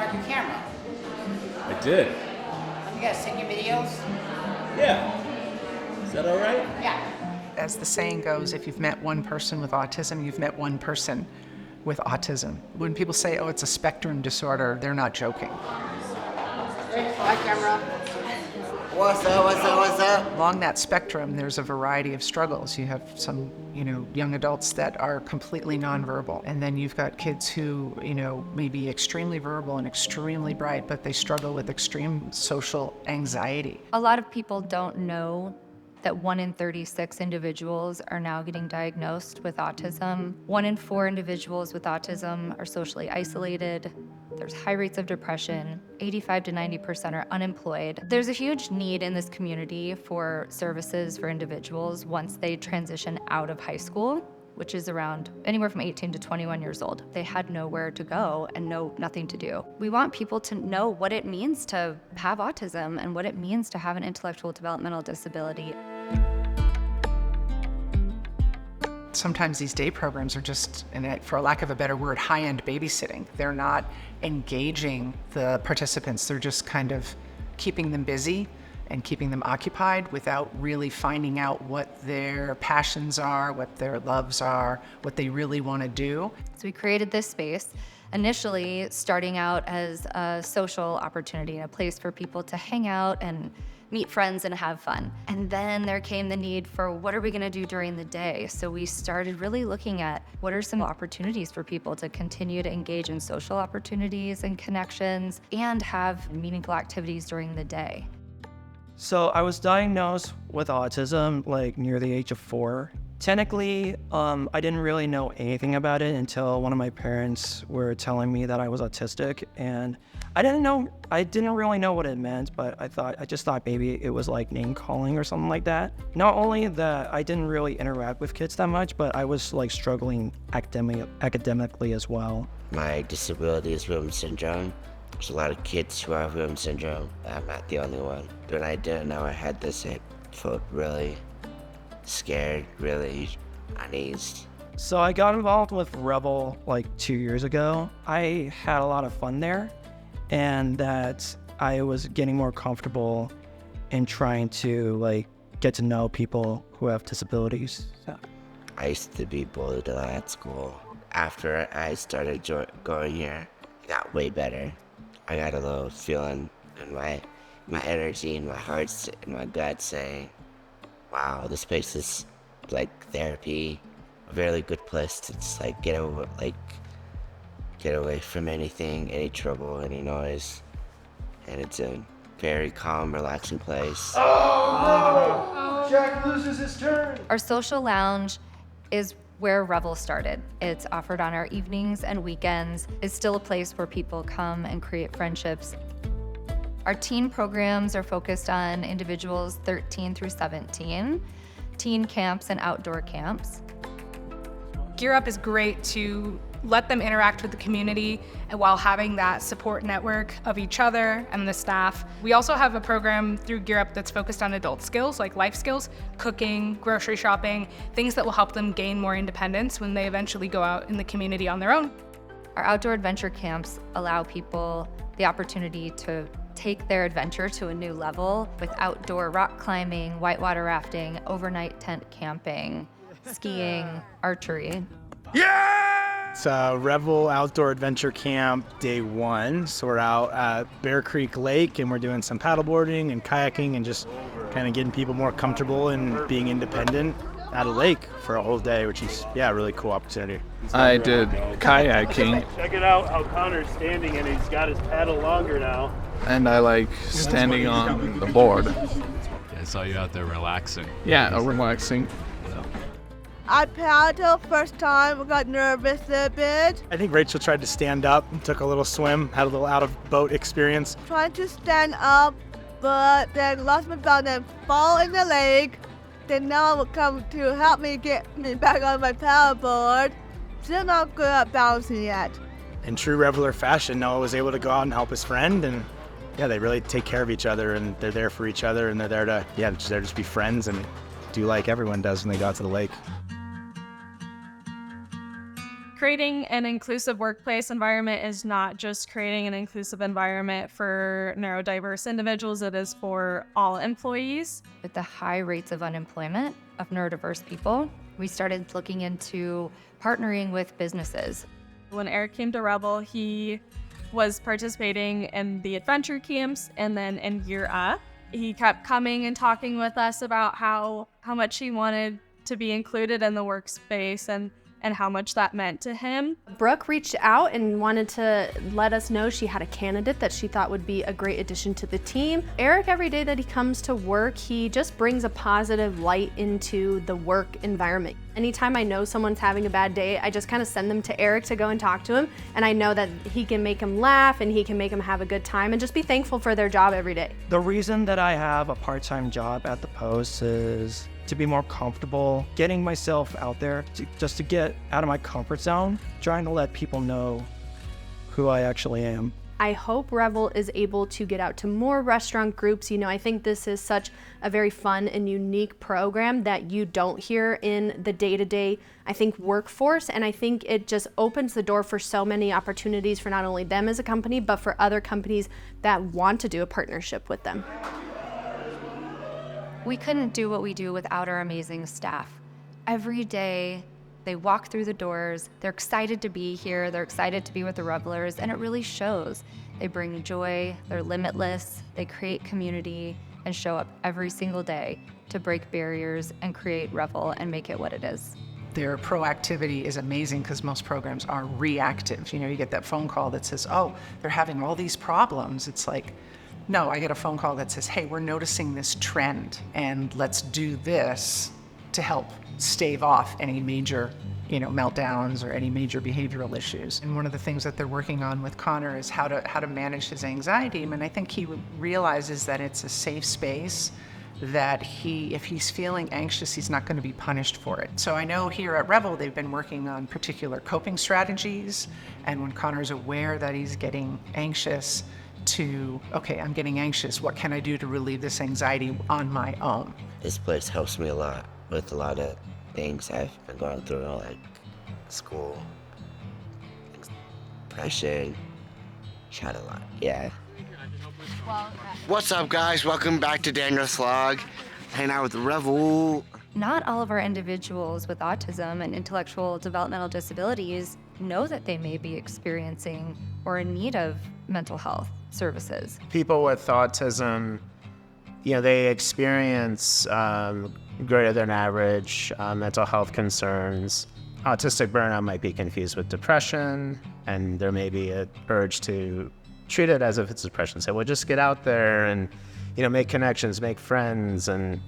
brought your camera. I did. You guys send your videos? Yeah. Is that all right? Yeah. As the saying goes, if you've met one person with autism, you've met one person with autism. When people say, oh, it's a spectrum disorder, they're not joking. Hi, camera. What's up? Along that spectrum, there's a variety of struggles. You have some, young adults that are completely nonverbal. And then you've got kids who, may be extremely verbal and extremely bright, but they struggle with extreme social anxiety. A lot of people don't know that 1 in 36 individuals are now getting diagnosed with autism. 1 in 4 individuals with autism are socially isolated. There's high rates of depression. 85 to 90% are unemployed. There's a huge need in this community for services for individuals once they transition out of high school, which is around anywhere from 18 to 21 years old. They had nowhere to go and nothing to do. We want people to know what it means to have autism and what it means to have an intellectual developmental disability. Sometimes these day programs are just, for a lack of a better word, high-end babysitting. They're not engaging the participants. They're just kind of keeping them busy and keeping them occupied without really finding out what their passions are, what their loves are, what they really want to do. So we created this space, initially starting out as a social opportunity, a place for people to hang out and meet friends and have fun. And then there came the need for what are we gonna do during the day? So we started really looking at what are some opportunities for people to continue to engage in social opportunities and connections and have meaningful activities during the day. So I was diagnosed with autism near the age of 4. Technically, I didn't really know anything about it until one of my parents were telling me that I was autistic, and I didn't really know what it meant, but I just thought maybe it was like name calling or something like that. Not only that I didn't really interact with kids that much, but I was struggling academically as well. My disability is Revel syndrome. There's a lot of kids who have Revel syndrome. I'm not the only one. When I didn't know I had this, I felt really scared, really uneased. So I got involved with Revel 2 years ago. I had a lot of fun there, and that I was getting more comfortable in trying to get to know people who have disabilities. So. I used to be bullied a lot at school. After I started going here, it got way better. I got a little feeling in my energy, in my heart, in my gut saying, wow, this place is like therapy, a really good place to just get away from anything, any trouble, any noise. And it's a very calm, relaxing place. Oh, no! Jack loses his turn! Our social lounge is where Revel started. It's offered on our evenings and weekends. It's still a place where people come and create friendships. Our teen programs are focused on individuals 13 through 17, teen camps and outdoor camps. Gear Up is great to let them interact with the community and while having that support network of each other and the staff. We also have a program through Gear Up that's focused on adult skills, like life skills, cooking, grocery shopping, things that will help them gain more independence when they eventually go out in the community on their own. Our outdoor adventure camps allow people the opportunity to take their adventure to a new level with outdoor rock climbing, whitewater rafting, overnight tent camping, skiing, archery. Yeah! It's Revel Outdoor Adventure Camp Day 1. So we're out at Bear Creek Lake and we're doing some paddleboarding and kayaking and just kind of getting people more comfortable and being independent at a lake for a whole day, which is, a really cool opportunity. I did kayaking. Check it out how Connor's standing and he's got his paddle longer now. And I like standing on the board. I saw you out there relaxing. Yeah, relaxing. I paddled first time, I got nervous a bit. I think Rachel tried to stand up, took a little swim, had a little out-of-boat experience. Trying to stand up, but then lost my balance and fall in the lake. Then Noah will come to help me get me back on my paddleboard. Still not good at balancing yet. In true Reveler fashion, Noah was able to go out and help his friend, and they really take care of each other, and they're there for each other, and they're there to, just be friends and do like everyone does when they go out to the lake. Creating an inclusive workplace environment is not just creating an inclusive environment for neurodiverse individuals, it is for all employees. With the high rates of unemployment of neurodiverse people, we started looking into partnering with businesses. When Eric came to Revel, he was participating in the adventure camps and then in Gear Up. He kept coming and talking with us about how much he wanted to be included in the workspace and how much that meant to him. Brooke reached out and wanted to let us know she had a candidate that she thought would be a great addition to the team. Eric, every day that he comes to work, he just brings a positive light into the work environment. Anytime I know someone's having a bad day, I just kind of send them to Eric to go and talk to him, and I know that he can make him laugh and he can make him have a good time and just be thankful for their job every day. The reason that I have a part-time job at the Post is to be more comfortable, getting myself out there, just to get out of my comfort zone, trying to let people know who I actually am. I hope Revel is able to get out to more restaurant groups. You know, I think this is such a very fun and unique program that you don't hear in the day-to-day, I think, workforce. And I think it just opens the door for so many opportunities for not only them as a company, but for other companies that want to do a partnership with them. We couldn't do what we do without our amazing staff. Every day, they walk through the doors, they're excited to be here, they're excited to be with the Revelers, and it really shows. They bring joy, they're limitless, they create community, and show up every single day to break barriers and create Revel and make it what it is. Their proactivity is amazing because most programs are reactive. You know, you get that phone call that says, oh, they're having all these problems. It's like, no, I get a phone call that says, hey, we're noticing this trend and let's do this to help stave off any major, meltdowns or any major behavioral issues. And one of the things that they're working on with Connor is how to manage his anxiety. And I think he realizes that it's a safe space, that if he's feeling anxious, he's not going to be punished for it. So I know here at Revel, they've been working on particular coping strategies. And when Connor's aware that he's getting anxious, okay, I'm getting anxious. What can I do to relieve this anxiety on my own? This place helps me a lot with a lot of things I've been going through, like school, depression, chat a lot, yeah. What's up, guys? Welcome back to Daniel's Vlog. Hanging out with Revel. Not all of our individuals with autism and intellectual developmental disabilities know that they may be experiencing or in need of mental health services. People with autism, they experience greater than average mental health concerns. Autistic burnout might be confused with depression, and there may be an urge to treat it as if it's depression. So, well, just get out there and, make connections, make friends, and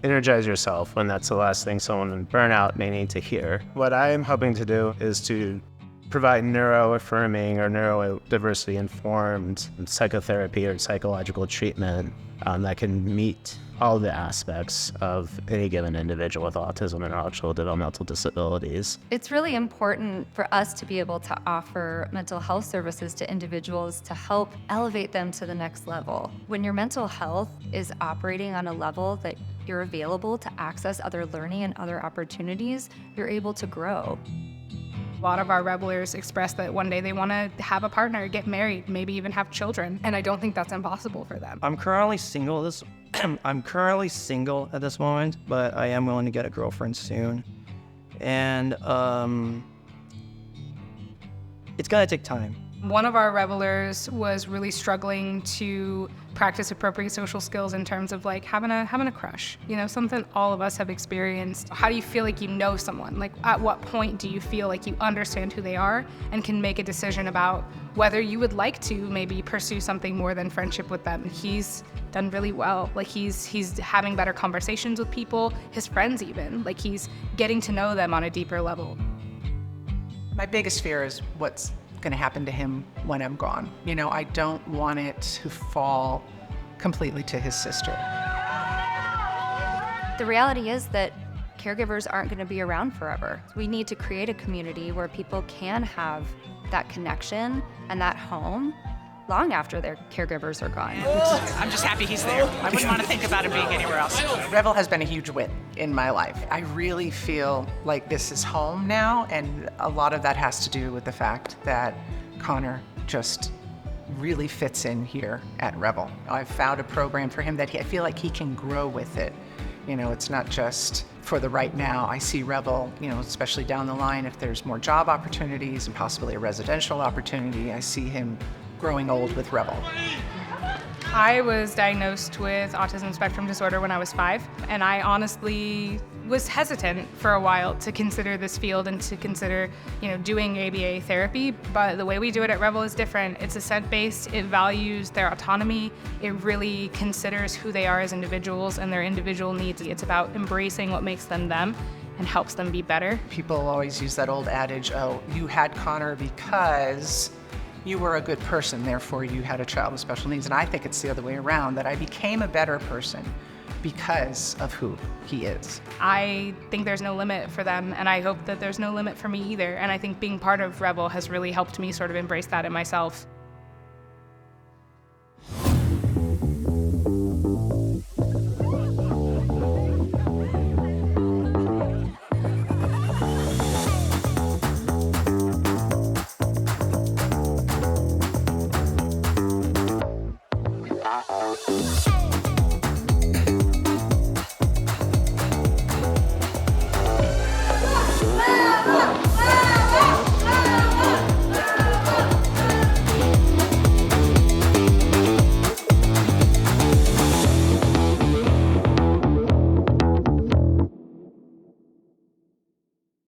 energize yourself, when that's the last thing someone in burnout may need to hear. What I am hoping to do is to provide neuro-affirming or neurodiversity-informed psychotherapy or psychological treatment that can meet all the aspects of any given individual with autism and intellectual developmental disabilities. It's really important for us to be able to offer mental health services to individuals to help elevate them to the next level. When your mental health is operating on a level that you're available to access other learning and other opportunities, you're able to grow. A lot of our Revelers express that one day they want to have a partner, get married, maybe even have children, and I don't think that's impossible for them. I'm currently single at this moment, but I am willing to get a girlfriend soon. And it's gonna take time. One of our Revelers was really struggling to practice appropriate social skills in terms of like having a crush, something all of us have experienced. How do you feel like you know someone? Like, at what point do you feel like you understand who they are and can make a decision about whether you would like to maybe pursue something more than friendship with them? He's done really well. Like, he's having better conversations with people, his friends even. Like, he's getting to know them on a deeper level. My biggest fear is what's going to happen to him when I'm gone. I don't want it to fall completely to his sister. The reality is that caregivers aren't going to be around forever. We need to create a community where people can have that connection and that home long after their caregivers are gone. I'm just happy he's there. I wouldn't want to think about him being anywhere else. Revel has been a huge win in my life. I really feel like this is home now, and a lot of that has to do with the fact that Connor just really fits in here at Revel. I've found a program for him that I feel like he can grow with it. You know, it's not just for the right now. I see Revel, you know, especially down the line, if there's more job opportunities and possibly a residential opportunity, I see him growing old with Revel. I was diagnosed with autism spectrum disorder when I was 5, and I honestly was hesitant for a while to consider this field and to consider, doing ABA therapy. But the way we do it at Revel is different. It's assent-based. It values their autonomy. It really considers who they are as individuals and their individual needs. It's about embracing what makes them them and helps them be better. People always use that old adage, oh, you had Connor because you were a good person, therefore you had a child with special needs. And I think it's the other way around, that I became a better person because of who he is. I think there's no limit for them, and I hope that there's no limit for me either. And I think being part of Revel has really helped me sort of embrace that in myself.